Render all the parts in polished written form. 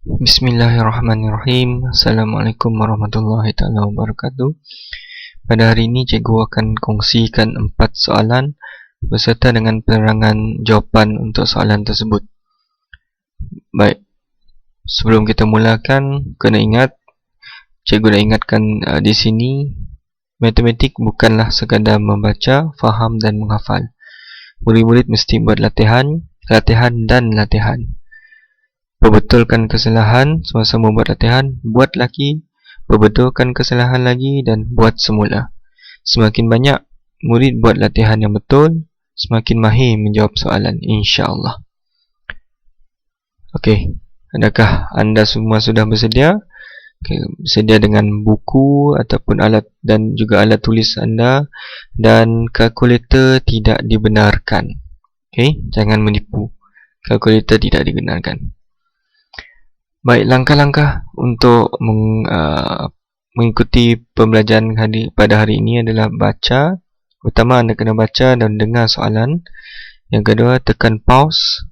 Bismillahirrahmanirrahim. Assalamualaikum warahmatullahi taala wabarakatuh. Pada hari ini cikgu akan kongsikan 4 soalan beserta dengan penerangan jawapan untuk soalan tersebut. Baik, sebelum kita mulakan, kena ingat, cikgu dah ingatkan di sini, matematik bukanlah sekadar membaca, faham dan menghafal. Murid-murid mesti buat latihan dan latihan. Perbetulkan kesalahan semasa membuat latihan, buat lagi, perbetulkan kesalahan lagi dan buat semula. Semakin banyak murid buat latihan yang betul, semakin mahir menjawab soalan, insya-Allah. Okey, adakah anda semua sudah bersedia? Bersedia dengan buku ataupun alat dan juga alat tulis anda, dan kalkulator tidak dibenarkan. Okey, jangan menipu. Kalkulator tidak dibenarkan. Baik, langkah-langkah untuk mengikuti pembelajaran pada hari ini adalah baca. Pertama, anda kena baca dan dengar soalan. Yang kedua, tekan pause.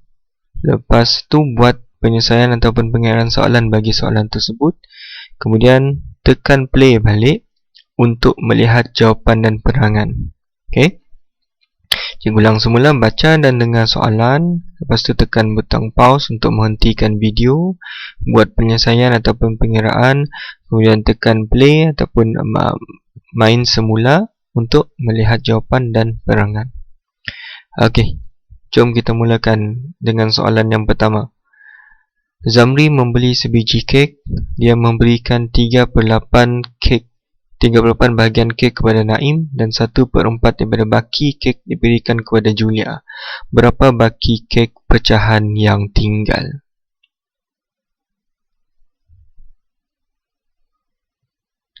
Lepas tu buat penyelesaian ataupun pengiraan soalan bagi soalan tersebut. Kemudian tekan play balik untuk melihat jawapan dan penerangan. Okey. Cikgu ulang semula, baca dan dengar soalan. Lepas tu tekan butang pause untuk menghentikan video, buat penyelesaian ataupun pengiraan. Kemudian tekan play ataupun main semula untuk melihat jawapan dan penerangan. Okey, jom kita mulakan dengan soalan yang pertama. Zamri membeli sebiji kek. Dia memberikan 3/8 bahagian kek kepada Naim dan 1/4 daripada baki kek diberikan kepada Julia. Berapa baki kek pecahan yang tinggal?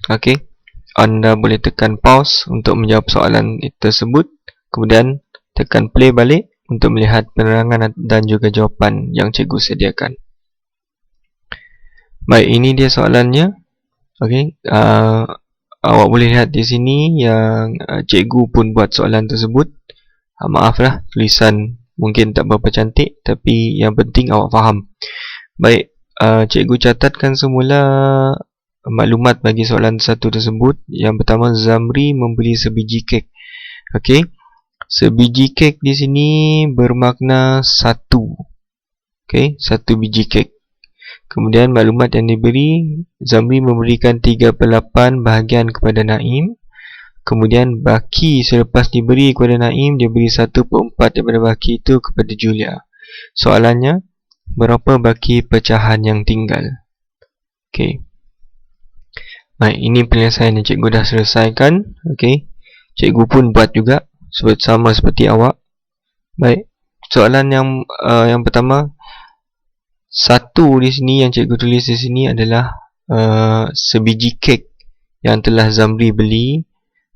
Okey, anda boleh tekan pause untuk menjawab soalan tersebut. Kemudian tekan play balik untuk melihat penerangan dan juga jawapan yang cikgu sediakan. Baik, ini dia soalannya. Okey, awak boleh lihat di sini yang cikgu pun buat soalan tersebut. Maaflah, tulisan mungkin tak berapa cantik, tapi yang penting awak faham. Baik, cikgu catatkan semula maklumat bagi soalan satu tersebut. Yang pertama, Zamri membeli sebiji kek. Okey, sebiji kek di sini bermakna 1. Okey, 1 biji kek. Kemudian maklumat yang diberi, Zamri memberikan 3/8 bahagian kepada Naim. Kemudian baki selepas diberi kepada Naim, dia beri 1/4 daripada baki itu kepada Julia. Soalannya, berapa baki pecahan yang tinggal? Okey. Baik, ini penyelesaian yang cikgu dah selesaikan. Okey, cikgu pun buat juga sama seperti awak. Baik, soalan yang pertama, 1 di sini yang cikgu tulis di sini adalah sebiji kek yang telah Zamri beli,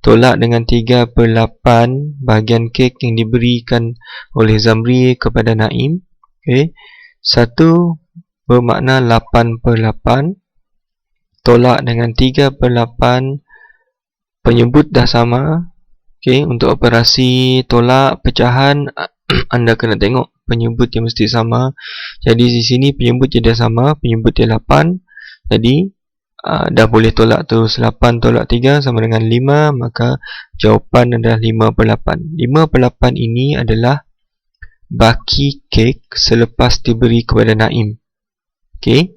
tolak dengan 3/8 bahagian kek yang diberikan oleh Zamri kepada Naim. Okey, 1 bermakna 8/8, tolak dengan 3/8, penyebut dah sama. Okey, untuk operasi tolak pecahan anda kena tengok penyebut yang mesti sama. Jadi di sini penyebut dia dah sama, penyebut dia 8. Jadi dah boleh tolak terus. 8 tolak 3 sama dengan 5, maka jawapan adalah 5/8. 5/8 ini adalah baki kek selepas diberi kepada Naim. Okey.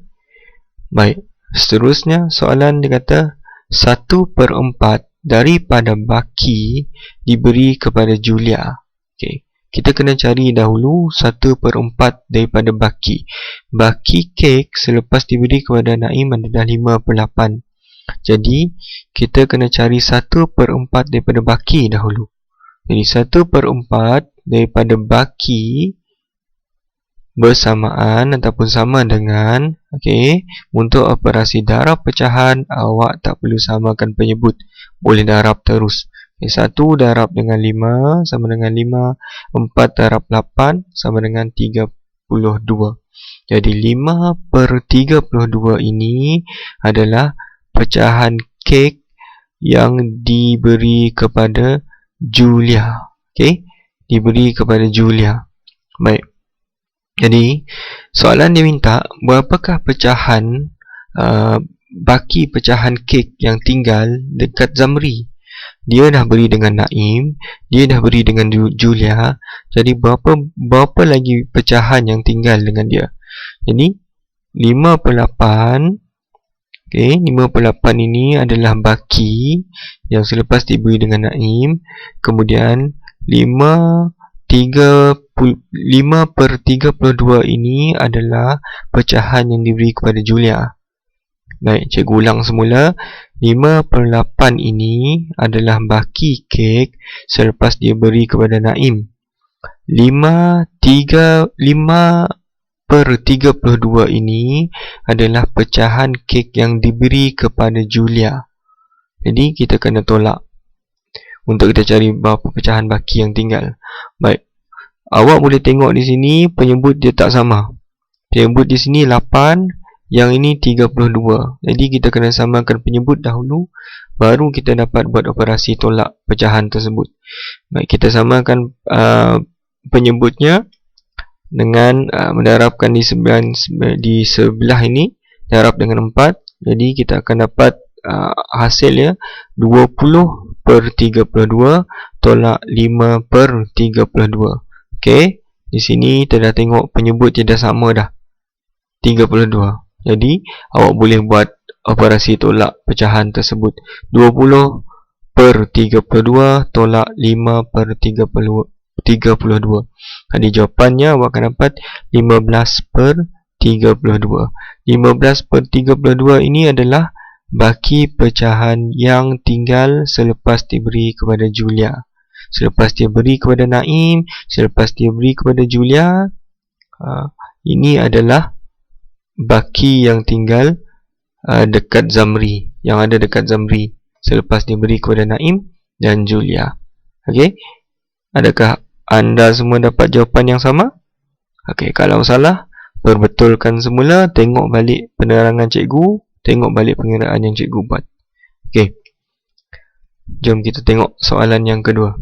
Baik, seterusnya soalan dia kata 1/4 daripada baki diberi kepada Julia. Okey, kita kena cari dahulu 1/4 daripada baki. Baki kek selepas diberi kepada Naim adalah 5/8. Jadi kita kena cari 1/4 daripada baki dahulu. Jadi 1/4 daripada baki bersamaan ataupun sama dengan, okey, untuk operasi darab pecahan awak tak perlu samakan penyebut, boleh darab terus. 1 darab dengan 5 sama dengan 5, 4 darab 8 sama dengan 32. Jadi 5/32 ini adalah pecahan kek yang diberi kepada Julia. Okey, diberi kepada Julia. Baik, Jadi soalan dia minta berapakah pecahan baki pecahan kek yang tinggal dekat Zamri. Dia dah beri dengan Naim, dia dah beri dengan Julia. Jadi berapa lagi pecahan yang tinggal dengan dia? Jadi 5/8. Okey, 5/8 ini adalah baki yang selepas diberi dengan Naim. Kemudian 5/32 ini adalah pecahan yang diberi kepada Julia. Baik, cikgu ulang semula. 5/8 ini adalah baki kek selepas dia beri kepada Naim. 5/32 ini adalah pecahan kek yang diberi kepada Julia. Jadi kita kena tolak untuk kita cari berapa pecahan baki yang tinggal. Baik, awak boleh tengok di sini penyebut dia tak sama. Penyebut di sini 8, yang ini 32. Jadi kita kena samakan penyebut dahulu, baru kita dapat buat operasi tolak pecahan tersebut. Baik, kita samakan penyebutnya dengan mendarabkan di sebelah ini, darab dengan 4. Jadi kita akan dapat hasilnya 20/32 tolak 5/32. Okey, di sini kita dah tengok penyebut dia dah sama dah, 32. Jadi awak boleh buat operasi tolak pecahan tersebut. 20/32 tolak 5/32. Jadi jawapannya awak akan dapat 15/32. 15/32 ini adalah baki pecahan yang tinggal selepas diberi kepada Julia. Selepas dia beri kepada Naim, selepas dia beri kepada Julia, ini adalah baki yang tinggal dekat Zamri, yang ada dekat Zamri selepas diberi kepada Naim dan Julia. Okey, adakah anda semua dapat jawapan yang sama? Okey, kalau salah, perbetulkan semula, tengok balik penerangan cikgu, tengok balik pengiraan yang cikgu buat. Okey, jom kita tengok soalan yang kedua.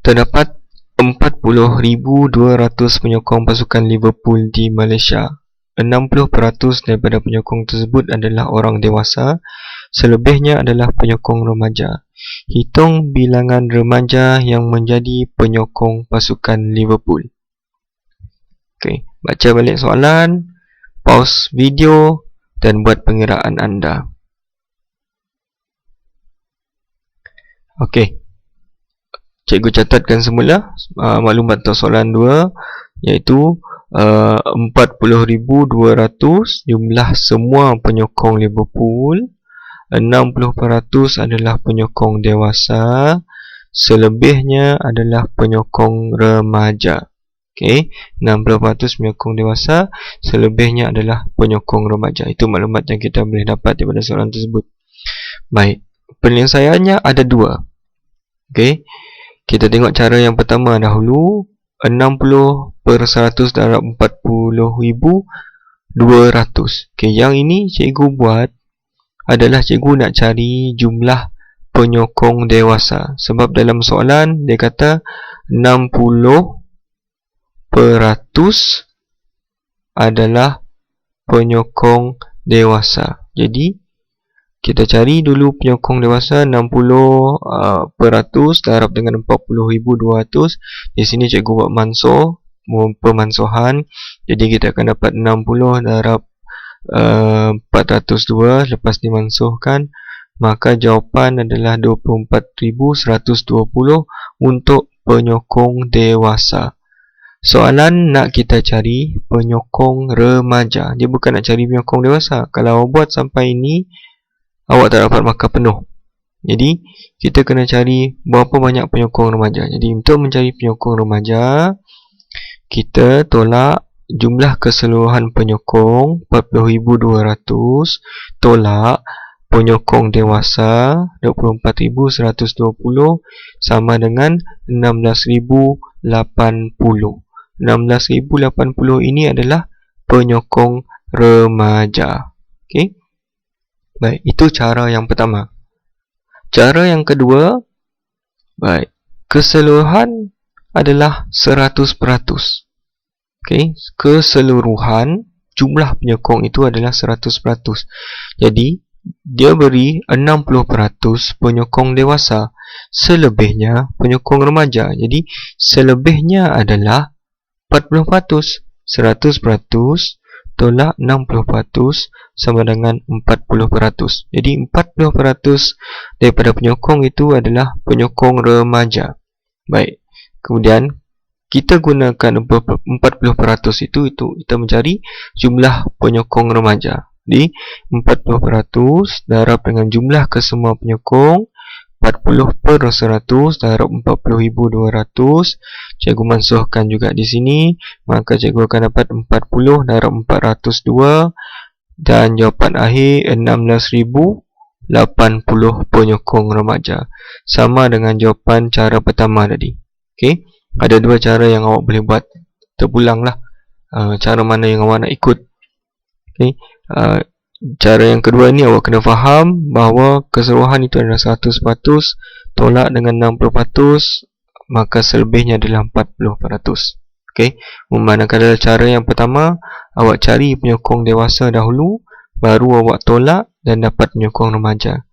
Terdapat 40,200 penyokong pasukan Liverpool di Malaysia. 60% daripada penyokong tersebut adalah orang dewasa, selebihnya adalah penyokong remaja. Hitung bilangan remaja yang menjadi penyokong pasukan Liverpool. Okey, baca balik soalan, pause video dan buat pengiraan anda. Okey, cikgu catatkan semula maklumat untuk soalan 2, iaitu 40,200 jumlah semua penyokong Liverpool. 60% adalah penyokong dewasa, selebihnya adalah penyokong remaja. Okey, 60% penyokong dewasa, selebihnya adalah penyokong remaja. Itu maklumat yang kita boleh dapat daripada soalan tersebut. Baik, penyelesaiannya ada 2. Okey, kita tengok cara yang pertama dahulu. 60/100 darab 40,200. Okey, yang ini cikgu buat adalah cikgu nak cari jumlah penyokong dewasa. Sebab dalam soalan dia kata 60% adalah penyokong dewasa. Jadi kita cari dulu penyokong dewasa. 60% darab dengan 40,200. Di sini cikgu buat pemansuhan. Jadi kita akan dapat 60 darab 402. Lepas dimansuhkan, maka jawapan adalah 24,120 untuk penyokong dewasa. Soalan nak kita cari penyokong remaja. Dia bukan nak cari penyokong dewasa. Kalau awak buat sampai ini, awak tak dapat markah penuh. Jadi kita kena cari berapa banyak penyokong remaja. Jadi untuk mencari penyokong remaja, kita tolak jumlah keseluruhan penyokong 40,200 tolak penyokong dewasa 24,120 sama dengan 16,080. 16,080 ini adalah penyokong remaja. Okey. Baik, itu cara yang pertama. Cara yang kedua, baik, keseluruhan adalah 100%. Okey, keseluruhan jumlah penyokong itu adalah 100%. Jadi, dia beri 60% penyokong dewasa. Selebihnya penyokong remaja. Jadi, selebihnya adalah 40%. 100% tolak 60% sama dengan 40%. Jadi 40% daripada penyokong itu adalah penyokong remaja. Baik. Kemudian kita gunakan 40% itu kita mencari jumlah penyokong remaja. Jadi 40% darab dengan jumlah kesemua penyokong, 40/100 darab 40,200. Cikgu mansuhkan juga di sini, maka cikgu akan dapat 40 darab 402 dan jawapan akhir 16,080 penyokong remaja. Sama dengan jawapan cara pertama tadi. Okey, ada dua cara yang awak boleh buat. Terpulanglah cara mana yang awak nak ikut. Okey, cara yang kedua ni awak kena faham bahawa keseluruhan itu adalah 100%, tolak dengan 60%, maka selebihnya adalah 40%. Okey, manakala cara yang pertama, awak cari penyokong dewasa dahulu, baru awak tolak dan dapat penyokong remaja.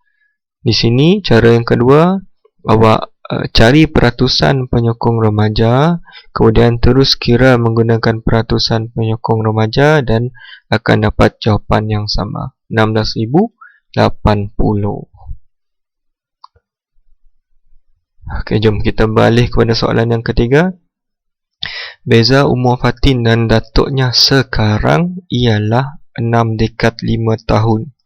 Di sini cara yang kedua, awak cari peratusan penyokong remaja, kemudian terus kira menggunakan peratusan penyokong remaja dan akan dapat jawapan yang sama, 16,080. Okey, jom kita balik kepada soalan yang ketiga. Beza umur Fatin dan datuknya sekarang ialah 6 dekad 5 tahun.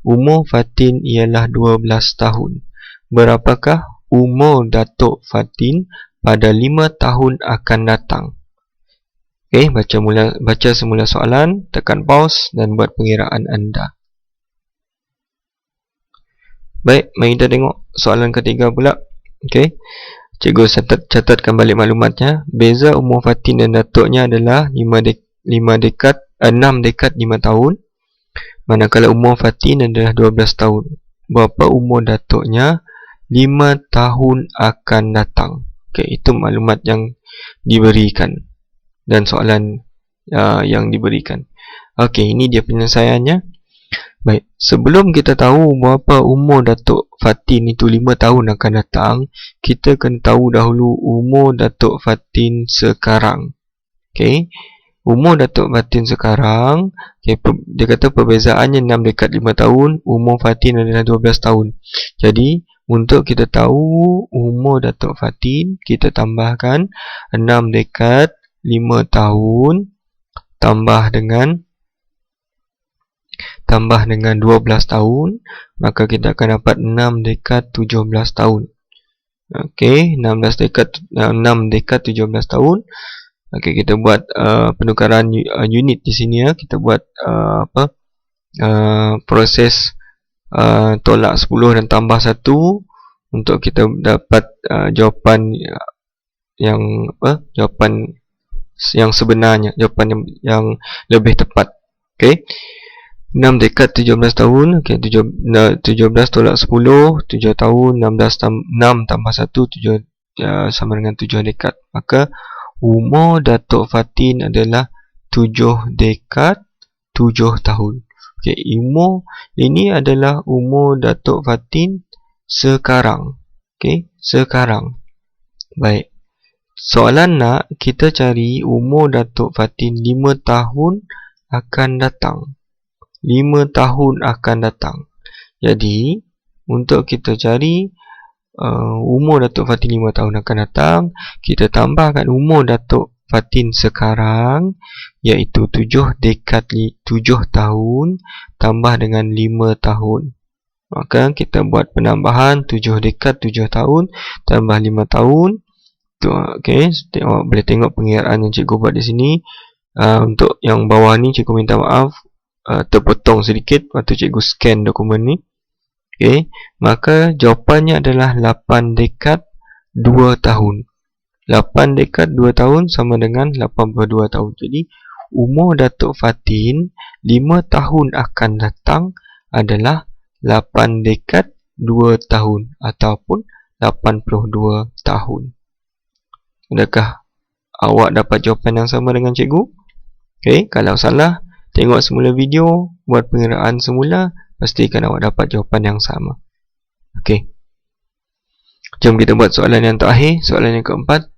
Umur Fatin ialah 12 tahun. Berapakah umur Datuk Fatin pada 5 tahun akan datang? Okey, baca semula soalan, tekan pause dan buat pengiraan anda. Baik, mari kita tengok soalan ketiga pula. Okey, cikgu catatkan balik maklumatnya. Beza umur Fatin dan datuknya adalah 6 dekad 5 tahun. Manakala umur Fatin adalah 12 tahun. Berapa umur datuknya 5 tahun akan datang? Okey, itu maklumat yang diberikan dan soalan yang diberikan. Okey, ini dia penyelesaiannya. Baik, sebelum kita tahu berapa umur Datuk Fatin itu 5 tahun akan datang, kita kena tahu dahulu umur Datuk Fatin sekarang. Okey, umur Datuk Fatin sekarang, okay, dia kata perbezaannya 6 dekad 5 tahun, umur Fatin adalah 12 tahun. Jadi, untuk kita tahu umur Datuk Fatin, kita tambahkan 6 dekad 5 tahun tambah dengan 12 tahun, maka kita akan dapat 6 dekad 17 tahun. Okey, 6 dekad 17 tahun. Okey, kita buat penukaran unit di sini ya. Kita buat proses tolak 10 dan tambah 1 untuk kita dapat jawapan jawapan yang sebenarnya, jawapan yang lebih tepat. Okey, 6 dekad 17 tahun. Okey, 17 tolak 10, 7 tahun, 6 tambah 1, 7 sama dengan 7 dekad. Maka umur Datuk Fatin adalah 7 dekad 7 tahun. Okey, umur ini adalah umur Datuk Fatin sekarang. Okey, sekarang. Baik. Soalan nak kita cari umur Datuk Fatin 5 tahun akan datang. 5 tahun akan datang. Jadi, untuk kita cari umur Datuk Fatin 5 tahun akan datang, kita tambahkan umur Datuk Fatin sekarang, iaitu 7 dekad 7 tahun tambah dengan 5 tahun. Maka kita buat penambahan 7 dekad 7 tahun tambah 5 tahun. Okey, awak boleh tengok pengiraan yang cikgu buat di sini. Untuk yang bawah ni cikgu minta maaf, terpotong sedikit waktu cikgu scan dokumen ni. Okey, maka jawapannya adalah 8 dekad 2 tahun. 8 dekad 2 tahun sama dengan 82 tahun. Jadi, umur Datuk Fatin 5 tahun akan datang adalah 8 dekad 2 tahun ataupun 82 tahun. Adakah awak dapat jawapan yang sama dengan cikgu. Okay, kalau salah, tengok semula video, buat pengiraan semula, pastikan awak dapat jawapan yang sama. Okay, jom kita buat soalan yang terakhir, soalan yang keempat.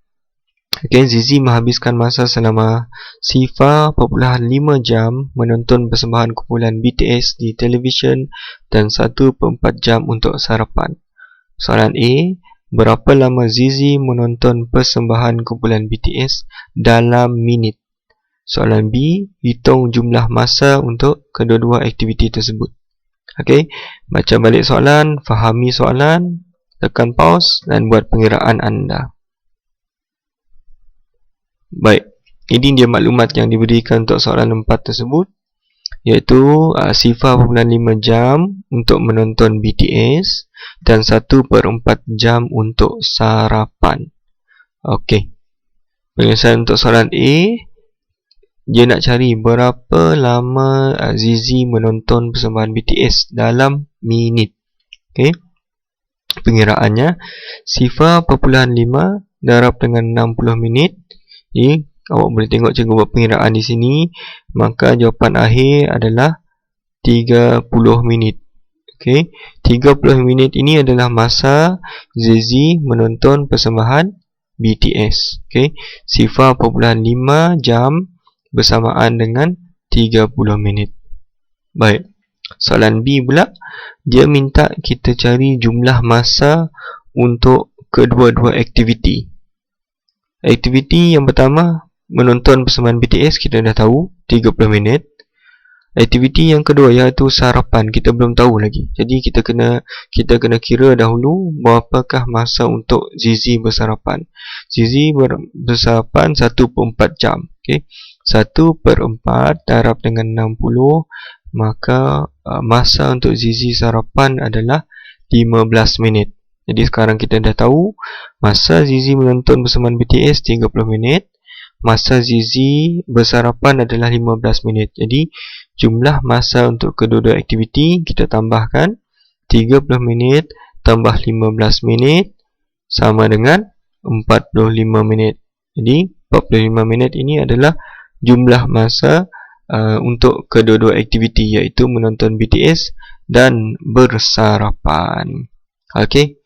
Okay, Zizi menghabiskan masa selama 0.5 jam menonton persembahan kumpulan BTS di televisyen dan 1/4 jam untuk sarapan. Soalan A, berapa lama Zizi menonton persembahan kumpulan BTS dalam minit? Soalan B, hitung jumlah masa untuk kedua-dua aktiviti tersebut. Okay, baca balik soalan, fahami soalan, tekan pause dan buat pengiraan anda. Baik, ini dia maklumat yang diberikan untuk soalan 4 tersebut, iaitu 0.5 jam untuk menonton BTS dan 1/4 jam untuk sarapan. Okey, penyelesaian untuk soalan A, dia nak cari berapa lama Zizi menonton persembahan BTS dalam minit. Okey, pengiraannya 0.5 darab dengan 60 minit. Jadi, awak boleh tengok cikgu buat pengiraan di sini, maka jawapan akhir adalah 30 minit. Okey, 30 minit ini adalah masa Zizi menonton persembahan BTS. Okey, 0.5 jam bersamaan dengan 30 minit. Baik, soalan B pula, dia minta kita cari jumlah masa untuk kedua-dua aktiviti. Aktiviti yang pertama, menonton persembahan BTS, kita dah tahu 30 minit. Aktiviti yang kedua iaitu sarapan, kita belum tahu lagi. Jadi kita kena kira dahulu berapakah masa untuk Zizi bersarapan. Zizi bersarapan 1/4 jam. Okey, 1/4 darab dengan 60, maka masa untuk Zizi sarapan adalah 15 minit. Jadi sekarang kita dah tahu masa Zizi menonton persembahan BTS 30 minit, masa Zizi bersarapan adalah 15 minit. Jadi jumlah masa untuk kedua-dua aktiviti kita tambahkan 30 minit tambah 15 minit sama dengan 45 minit. Jadi 45 minit ini adalah jumlah masa untuk kedua-dua aktiviti, iaitu menonton BTS dan bersarapan. Okey,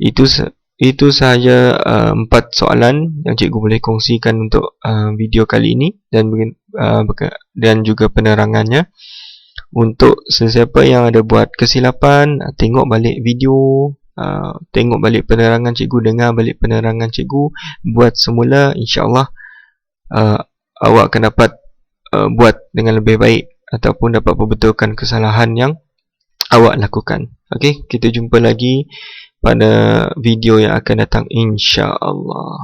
itu sahaja 4 soalan yang cikgu boleh kongsikan untuk video kali ini dan juga penerangannya. Untuk sesiapa yang ada buat kesilapan, tengok balik video, tengok balik penerangan cikgu, dengar balik penerangan cikgu, buat semula, insya-Allah awak akan dapat buat dengan lebih baik ataupun dapat perbetulkan kesalahan yang awak lakukan. Okey, kita jumpa lagi pada video yang akan datang, insya-Allah.